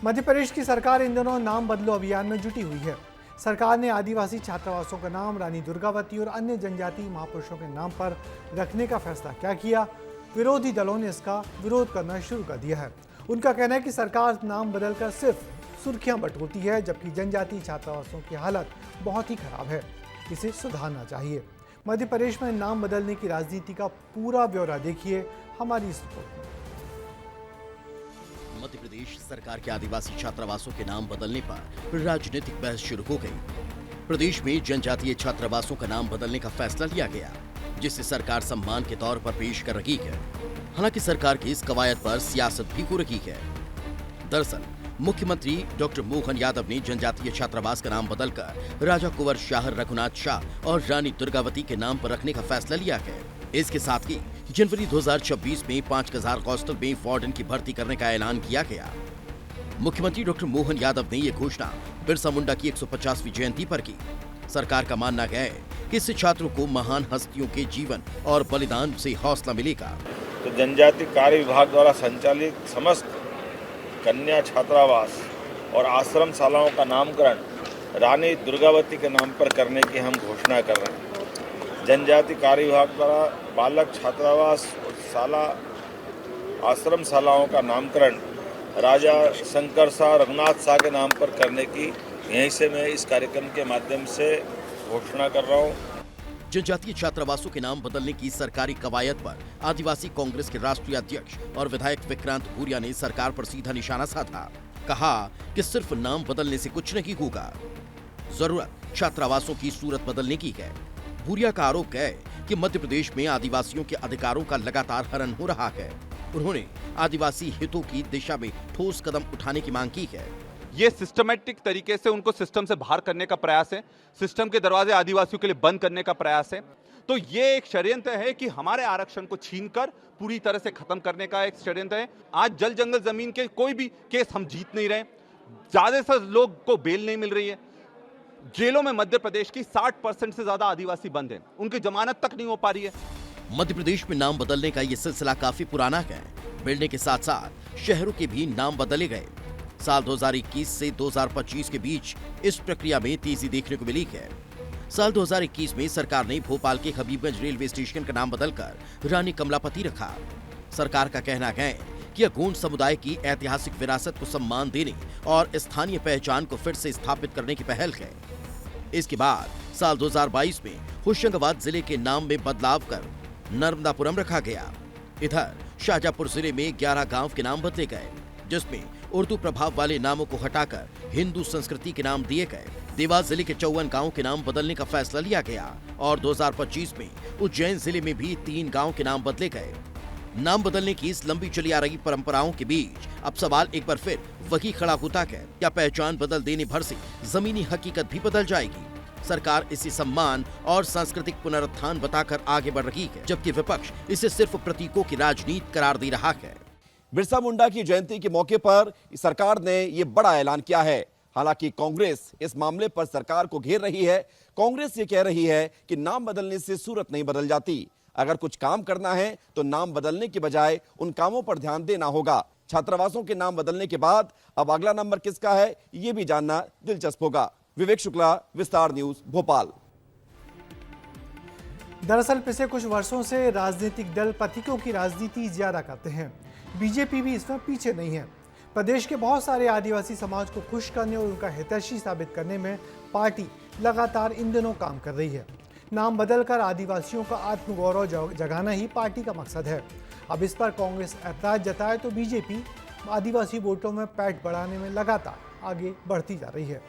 मध्य प्रदेश की सरकार इन दिनों नाम बदलो अभियान में जुटी हुई है। सरकार ने आदिवासी छात्रावासों का नाम रानी दुर्गावती और अन्य जनजातीय महापुरुषों के नाम पर रखने का फैसला क्या किया? विरोधी दलों ने इसका विरोध करना शुरू कर दिया है। उनका कहना है कि सरकार नाम बदलकर सिर्फ सुर्खियां बटोरती है, जबकि जनजातीय छात्रावासों की हालत बहुत ही खराब है। इसे सुधारना चाहिए। मध्य प्रदेश में नाम बदलने की राजनीति का पूरा ब्यौरा देखिए हमारी इस रिपोर्ट में। मध्य प्रदेश सरकार के आदिवासी छात्रावासों के नाम बदलने पर राजनीतिक बहस शुरू हो गई। प्रदेश में जनजातीय छात्रावासों का नाम बदलने का फैसला लिया गया, जिसे सरकार सम्मान के तौर पर पेश कर रही है। हालांकि सरकार की इस कवायद पर सियासत भी हो रही है। दरअसल मुख्यमंत्री डॉक्टर मोहन यादव ने जनजातीय छात्रावास का नाम बदलकर राजा कुंवर शाह रघुनाथ शाह और रानी दुर्गावती के नाम पर रखने का फैसला लिया है। इसके साथ ही जनवरी 2026 में 5000 कॉस्टल में वार्डन की भर्ती करने का ऐलान किया गया। मुख्यमंत्री डॉक्टर मोहन यादव ने ये घोषणा बिरसा मुंडा की 150वीं जयंती पर की। सरकार का मानना है कि इससे छात्रों को महान हस्तियों के जीवन और बलिदान से हौसला मिलेगा। तो जनजातीय कार्य विभाग द्वारा संचालित समस्त कन्या छात्रावास और आश्रम शालाओं का नामकरण रानी दुर्गावती के नाम पर करने की हम घोषणा कर रहे हैं। जनजातीय कार्य विभाग द्वारा बालक छात्रावास और शाला आश्रम शालाओं का नामकरण राजा शंकर शाह रघुनाथ शाह के नाम पर करने की यहीं से मैं इस कार्यक्रम के माध्यम से घोषणा कर रहा हूँ। जनजातीय छात्रावासों के नाम बदलने की सरकारी कवायद पर आदिवासी कांग्रेस के राष्ट्रीय अध्यक्ष और विधायक विक्रांत भूरिया ने सरकार पर सीधा निशाना साधा। कहा कि सिर्फ नाम बदलने से कुछ नहीं होगा, जरूरत छात्रावासों की सूरत बदलने की है। भूरिया का आरोप है कि मध्य प्रदेश में आदिवासियों के अधिकारों का लगातार हनन हो रहा है। उन्होंने आदिवासी हितों की दिशा में ठोस कदम उठाने की मांग की है। ये सिस्टमेटिक तरीके से उनको सिस्टम से बाहर करने का प्रयास है, सिस्टम के दरवाजे आदिवासियों के लिए बंद करने का प्रयास है। तो ये एक षड्यंत्र है कि हमारे आरक्षण को छीनकर पूरी तरह से खत्म करने का एक षड्यंत्र है। आज जल जंगल जमीन के कोई भी केस हम जीत नहीं रहे, ज्यादातर लोग को बेल नहीं मिल रही है। जेलों में मध्य प्रदेश की 60% से ज्यादा आदिवासी बंद हैं, उनकी जमानत तक नहीं हो पा रही है। मध्य प्रदेश में नाम बदलने का ये सिलसिला काफी पुराना है। मिलने के साथ साथ शहरों के भी नाम बदले गए। साल 2021 से 2025 के बीच इस प्रक्रिया में तेजी देखने को मिली है। साल 2021 में सरकार ने भोपाल के हबीबगंज रेलवे स्टेशन का नाम बदलकर रानी कमलापति रखा। सरकार का कहना है कि गोंड समुदाय की ऐतिहासिक विरासत को सम्मान देने और स्थानीय पहचान को फिर से स्थापित करने की पहल है। इसके बाद साल 2022 में होशंगाबाद जिले के नाम में बदलाव कर नर्मदापुरम रखा गया। इधर शाहजहांपुर जिले में 11 गांव के नाम बदले गए, जिसमें उर्दू प्रभाव वाले नामों को हटाकर हिंदू संस्कृति के नाम दिए गए। देवास जिले के 54 गांव के नाम बदलने का फैसला लिया गया और 2025 में उज्जैन जिले में भी 3 गांव के नाम बदले गए। नाम बदलने की इस लंबी चली आ रही परंपराओं के बीच अब सवाल एक बार फिर वही खड़ा होता है, क्या पहचान बदल देने भर से जमीनी हकीकत भी बदल जाएगी? सरकार इसे सम्मान और सांस्कृतिक पुनरुत्थान बताकर आगे बढ़ रही है, जबकि विपक्ष इसे सिर्फ प्रतीकों की राजनीति करार दे रहा है। बिरसा मुंडा की जयंती के मौके पर सरकार ने ये बड़ा ऐलान किया है। हालांकि कांग्रेस इस मामले पर सरकार को घेर रही है। कांग्रेस ये कह रही है कि नाम बदलने से सूरत नहीं बदल जाती। अगर कुछ काम करना है तो नाम बदलने की बजाय उन कामों पर ध्यान देना होगा। छात्रावासों के नाम बदलने के बाद अब अगला नंबर किसका है, ये भी जानना दिलचस्प होगा। विवेक शुक्ला, विस्तार न्यूज, भोपाल। दरअसल पिछले कुछ वर्षों से राजनीतिक दल प्रतीकों की राजनीति ज्यादा करते हैं। बीजेपी भी इसमें पीछे नहीं है। प्रदेश के बहुत सारे आदिवासी समाज को खुश करने और उनका हितैषी साबित करने में पार्टी लगातार इन दिनों काम कर रही है। नाम बदलकर आदिवासियों का आत्मगौरव जगाना ही पार्टी का मकसद है। अब इस पर कांग्रेस ऐतराज जताए तो बीजेपी आदिवासी वोटों में पैठ बढ़ाने में लगातार आगे बढ़ती जा रही है।